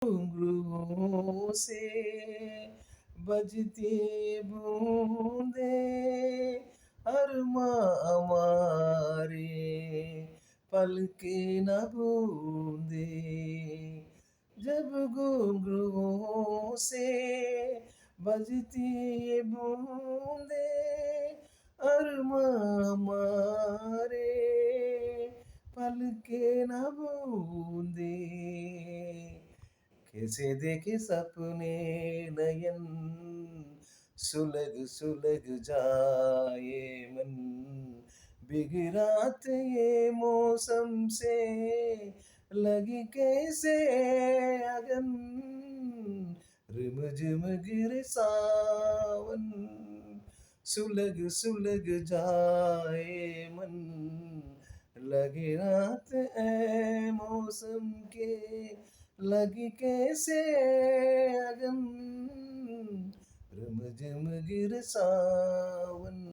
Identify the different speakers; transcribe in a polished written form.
Speaker 1: घुंघरुओं से बजती बूंदे, अरमां हमारे पलके न बूंदे। जब घुंघरुओं से बजती ये बूंदे, अरमां हमारे पलके न बूंदे। कैसे देखे सपने नयन, सुलग सुलग जाए मन। बिगड़ात ये मौसम से लगी कैसे अगन। रिमझिम गिरे सावन, सुलग सुलग जाए मन। लगे रात ऐ मौसम के, लगी कैसे अगन। रिमझिम गिरे सावन।